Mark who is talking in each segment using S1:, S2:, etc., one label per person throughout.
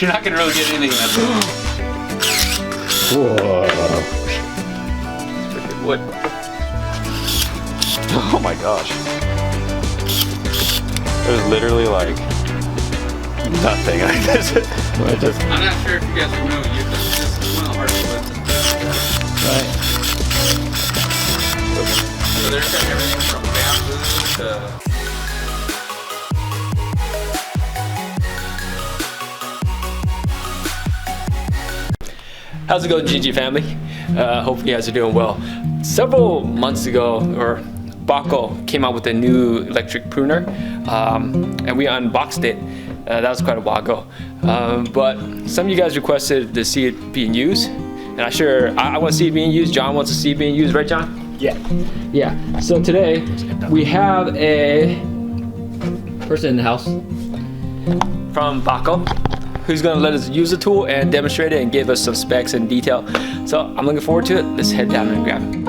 S1: You're not gonna really get anything in that.
S2: Whoa.
S1: Freaking wood.
S2: Oh my gosh. It was literally like nothing.
S1: I'm not sure if you guys know, this is one of the hardest woods.
S2: Right.
S1: So there's got everything from bamboo to...
S3: How's it going, GG family? Hope you guys are doing well. Several months ago, Bahco came out with a new electric pruner, and we unboxed it. That was quite a while ago. But some of you guys requested to see it being used, and I want to see it being used. John wants to see it being used, right, John?
S4: Yeah.
S3: Yeah. So today we have a person in the house from Bahco who's going to let us use the tool and demonstrate it and give us some specs and detail. So I'm looking forward to it. Let's head down and grab it.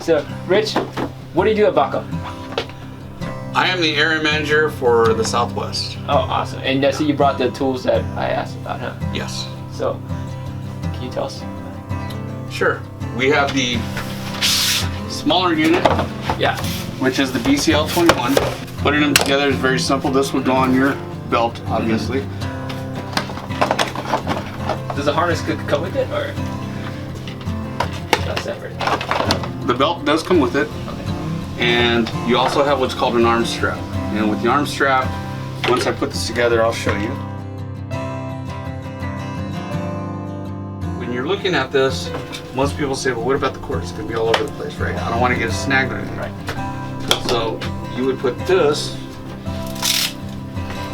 S3: So, Rich, what do you do at Bahco?
S1: I am the area manager for the Southwest.
S3: Oh, awesome. And I see you brought the tools that I asked about, huh?
S1: Yes.
S3: So, can you tell us?
S1: Sure. We have the smaller unit,
S3: Yeah.
S1: which is the BCL21. Putting them together is very simple. This would go on your belt, obviously.
S3: Does the harness come with it, or that's separate?
S1: The belt does come with it. And you also have what's called an arm strap. And with the arm strap, once I put this together, I'll show you. When you're looking at this, most people say, well, what about the cord? It's gonna be all over the place, right? I don't want to get it snagged or anything.
S3: Right.
S1: So you would put this,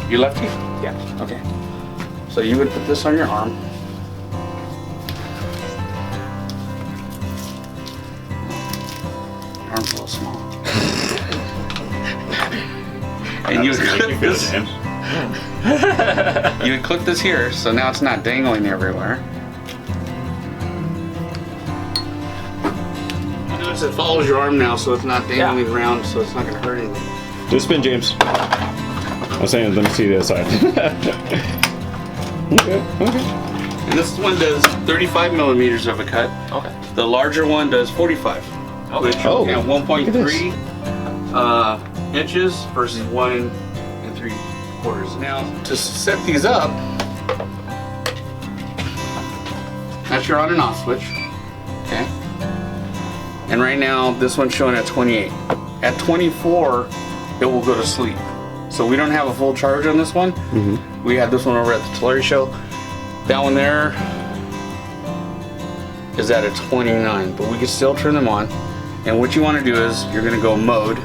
S1: you lefty?
S3: Yeah.
S1: Okay. So you would put this on your arm. Arm's a little small. And you would clip this. You would clip this here, so now it's not dangling everywhere. You notice it follows your arm now, so it's not dangling around, so it's not going to hurt anything.
S2: Do a spin, James. I'm saying, let me see the other side. Okay.
S1: And this one does 35 millimeters of a cut.
S3: Okay.
S1: The larger one does 45. Which
S2: Oh,
S1: you know,
S2: look at
S1: 1.3 inches versus 1 3/4. Now, to set these up, that's your on and off switch. Okay. And right now, this one's showing at 28. At 24, it will go to sleep. So we don't have a full charge on this one. We had this one over at the Tulare show. That one there is at a 29, but we can still turn them on. And what you want to do is you're going to go mode.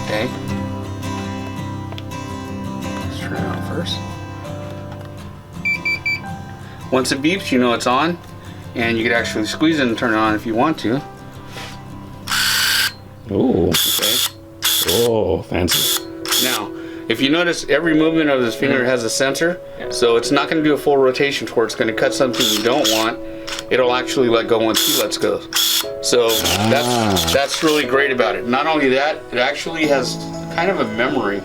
S1: Okay. Let's turn it on first. Once it beeps, you know it's on, and you can actually squeeze it and turn it on if you want to.
S2: Oh.
S1: Okay.
S2: Oh, fancy.
S1: Now, if you notice, every movement of this finger has a sensor, so it's not going to do a full rotation to where it's going to cut something you don't want. It'll actually let go once he lets go. So that's really great about it. Not only that, it actually has kind of a memory.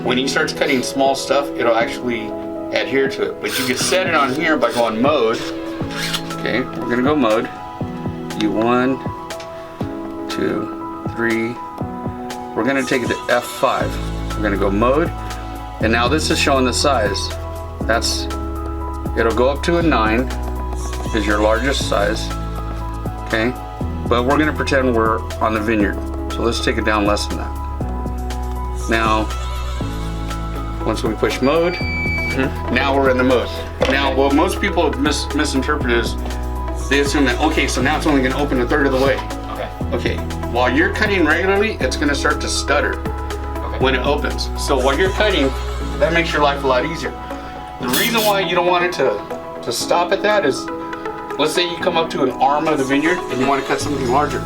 S1: When he starts cutting small stuff, it'll actually adhere to it. But you can set it on here by going mode. Okay, we're gonna go mode. You 1, 2, 3. We're gonna take it to F5. We're gonna go mode, and now this is showing the size. It'll go up to a 9. Is your largest size. Okay, but we're gonna pretend we're on the vineyard, so let's take it down less than that. Now, once we push mode, now we're in the mode. Now, what most people misinterpret is they assume that, okay, so now it's only gonna open a third of the way. Okay, while you're cutting regularly, it's gonna start to stutter when it opens. So while you're cutting, that makes your life a lot easier. The reason why you don't want it to stop at that is, let's say you come up to an arm of the vineyard and you want to cut something larger.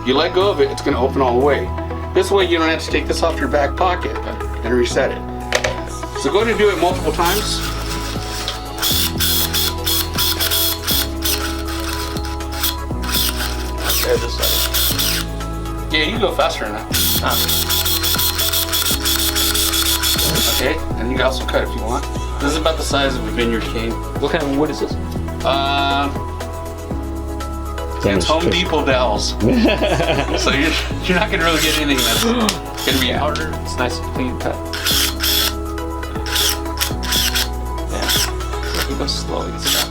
S1: You let go of it, it's going to open all the way. This way you don't have to take this off your back pocket and reset it. So go ahead and do it multiple times.
S3: or just like?
S1: Yeah, you can go faster than that. Okay, and you can also cut if you want. This is about the size of a vineyard cane.
S3: What kind of wood is this?
S1: It's Home Depot dowels. So you're not gonna really get anything that's gonna be harder.
S3: It's nice and clean cut. Yeah. You go slow, you get stuck.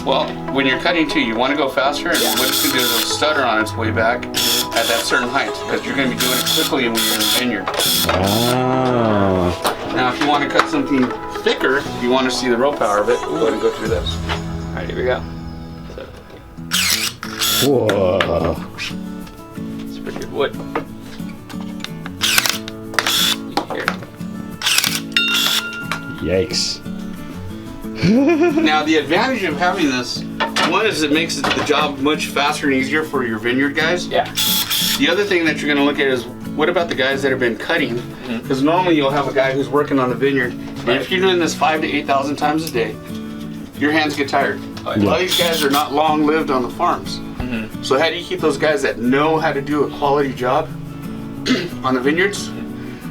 S1: Well, when you're cutting too, you want to go faster, and what it's gonna do is it'll stutter on its way back at that certain height, because you're gonna be doing it quickly when you're in the vineyard.
S2: Oh.
S1: Now, if you want to cut something thicker, if you want to see the raw power of it, go ahead and go through this.
S3: All right, here we go.
S2: Whoa.
S3: It's pretty good wood. Here.
S2: Yikes.
S1: Now, the advantage of having this, one is it makes the job much faster and easier for your vineyard guys.
S3: Yeah.
S1: The other thing that you're going to look at is, what about the guys that have been cutting? Because normally you'll have a guy who's working on the vineyard, and if you're doing this 5,000 to 8,000 times a day, your hands get tired. A lot of these guys are not long lived on the farms. So how do you keep those guys that know how to do a quality job on the vineyards?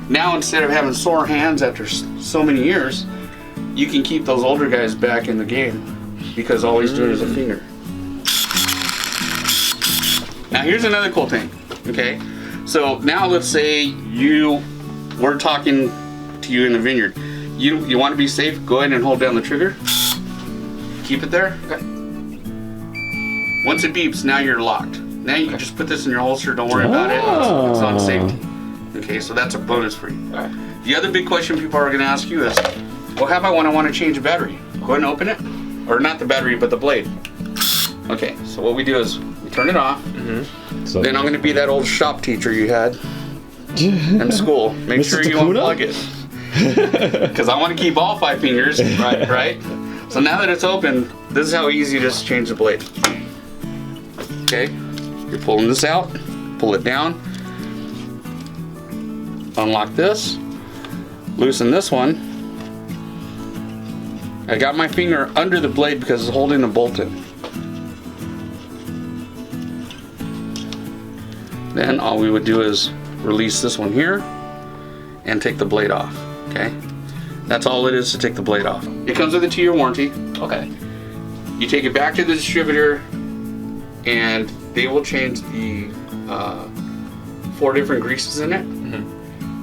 S1: Now, instead of having sore hands after so many years, you can keep those older guys back in the game, because all he's doing is a finger. Now here's another cool thing, okay? So now let's say we're talking to you in the vineyard. You want to be safe, go ahead and hold down the trigger. Keep it there. Okay. Once it beeps, now you're locked. Now you can just put this in your holster, don't worry about it. It's on safety. Okay, so that's a bonus for you.
S3: All right.
S1: The other big question people are going to ask you is, well, how about when I want to change a battery? Go ahead and open it. Or not the battery, but the blade. Okay, so what we do is we turn it off.
S2: So,
S1: Then I'm going to be that old shop teacher you had in school. Make sure you unplug it. Because I want to keep all 5 fingers, right? So now that it's open, this is how easy it is to change the blade. Okay, you're pulling this out, pull it down, unlock this, loosen this one. I got my finger under the blade because it's holding the bolt in. Then all we would do is release this one here and take the blade off, okay? That's all it is to take the blade off. It comes with a 2-year warranty.
S3: Okay.
S1: You take it back to the distributor and they will change the 4 different greases in it.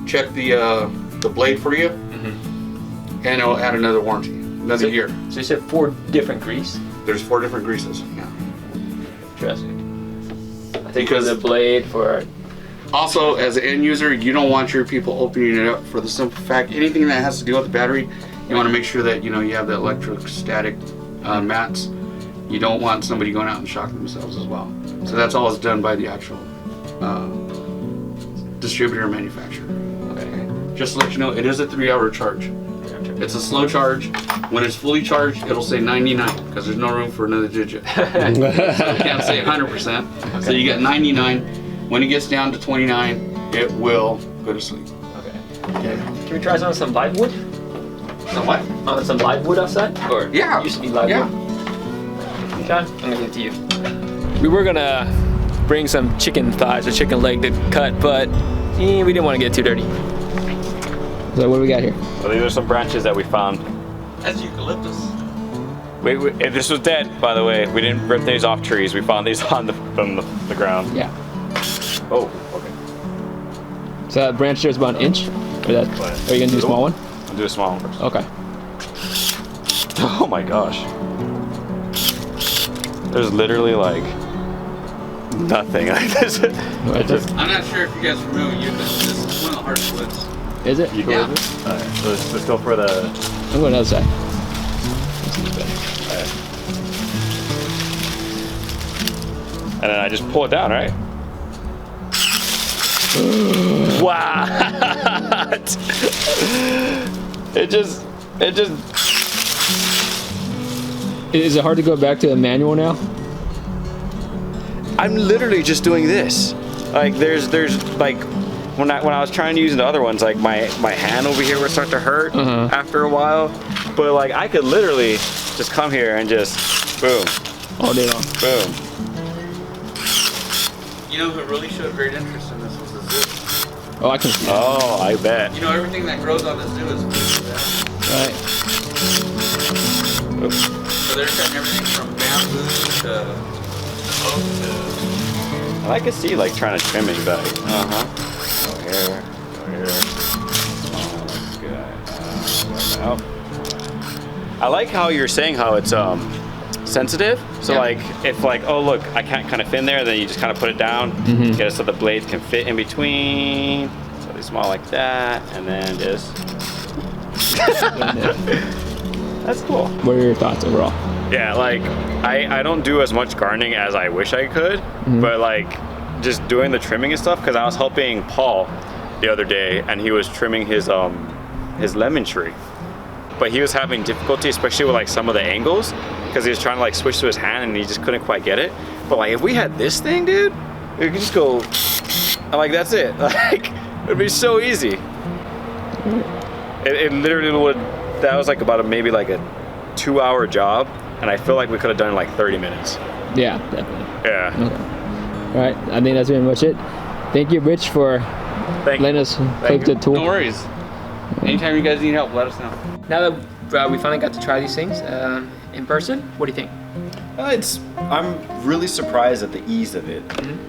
S1: Check the blade for you, and it'll add another warranty, another year.
S3: So you said 4 different grease?
S1: There's 4 different greases, yeah.
S3: Interesting. I think because the blade for...
S1: Also, as an end user, you don't want your people opening it up for the simple fact, anything that has to do with the battery, you want to make sure that you have the electrostatic mats. You don't want somebody going out and shocking themselves as well. So that's all is done by the actual distributor or manufacturer. Okay. Just to let you know, it is a 3-hour charge. It's a slow charge. When it's fully charged, it'll say 99 because there's no room for another digit. So it can't say 100%. Okay. So you get 99. When it gets down to 29, it will go to sleep.
S3: Okay. Can we try some live wood?
S1: Some what?
S3: Some live wood outside? Or
S1: yeah.
S3: It used to be live wood? John, I'm gonna give it to you. We were gonna bring some chicken thighs or chicken leg to cut, but we didn't want to get too dirty. So what do we got here?
S2: well, these are some branches that we found.
S1: That's eucalyptus.
S2: Wait, this was dead, by the way. We didn't rip these off trees. We found these on from the ground.
S3: Yeah.
S2: Oh, okay.
S3: So that branch there is about an inch? Or are you gonna do a small one?
S2: I'll do a small one first.
S3: Okay.
S2: Oh my gosh. There's literally like nothing like this.
S1: I'm not sure if you guys are familiar with this. This is one of the hardest woods.
S3: Is it?
S1: Yeah.
S2: Alright, so let's go for the...
S3: I'm going to the other side.
S2: And then I just pull it down, right? What? It just.
S3: Is it hard to go back to a manual now?
S2: I'm literally just doing this. Like there's like when I was trying to use the other ones, like my hand over here would start to hurt after a while. But like I could literally just come here and just boom.
S3: All day long.
S2: Boom.
S1: You know who really showed great interest in this was the zoo.
S3: Oh, I can see.
S2: Oh, I bet.
S1: You know, everything that grows on the zoo is food.
S3: Right.
S1: So they're cutting everything from bamboo to oak to...
S2: And I could see like trying to trim it, but go here, go here. Oh, good. I like how you're saying how it's sensitive. So
S3: Yeah.
S2: like if like, oh look, I can't kind of fit in there, then you just kind of put it down, get it so the blades can fit in between. So they small like that, and then just. That's cool.
S3: What are your thoughts overall?
S2: Yeah, like I don't do as much gardening as I wish I could, but like just doing the trimming and stuff, because I was helping Paul the other day and he was trimming his lemon tree, but he was having difficulty, especially with like some of the angles, because he was trying to like switch to his hand and he just couldn't quite get it. But like if we had this thing, dude, we could just go, and like that's it. Like it'd be so easy. It literally would. That was like about maybe like a 2-hour job, and I feel like we could have done it in like 30 minutes.
S3: Yeah, definitely.
S2: Yeah.
S3: Okay. All right, I think that's pretty much it. Thank you, Rich, for letting us take the tour.
S1: No worries. Anytime you guys need help, let us know.
S3: Now that we finally got to try these things in person, what do you think?
S4: I'm really surprised at the ease of it.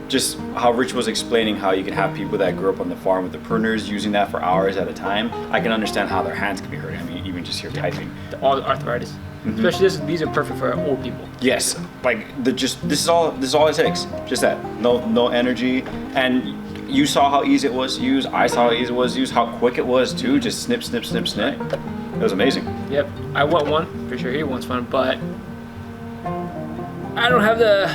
S4: Just how Rich was explaining how you can have people that grew up on the farm with the pruners using that for hours at a time. I can understand how their hands can be hurting. I mean, even just here typing.
S3: All the arthritis. Especially these are perfect for old people.
S4: Yes, like this is all it takes. Just that, no energy, and you saw how easy it was to use. I saw how easy it was to use. How quick it was too. Just snip, snip, snip, snip. It was amazing.
S3: Yep, I want one. Pretty sure he wants one, but I don't have the.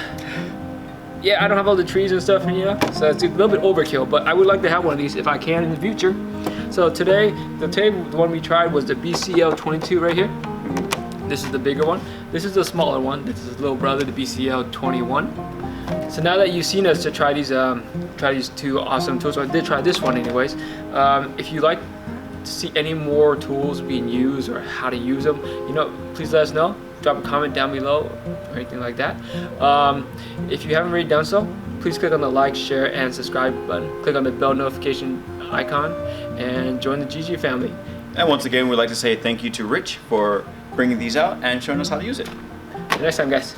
S3: Yeah, I don't have all the trees and stuff, so it's a little bit overkill. But I would like to have one of these if I can in the future. So today, the one we tried was the BCL22 right here. This is the bigger one. This is the smaller one. This is his little brother, the BCL21. So now that you've seen us to try these two awesome tools, so I did try this one anyways. If you like to see any more tools being used or how to use them, please let us know. Drop a comment down below or anything like that. If you haven't already done so, please click on the like, share, and subscribe button. Click on the bell notification icon and join the GG family.
S4: And once again, we'd like to say thank you to Rich for bringing these out and showing us how to use it.
S3: See you next time, guys.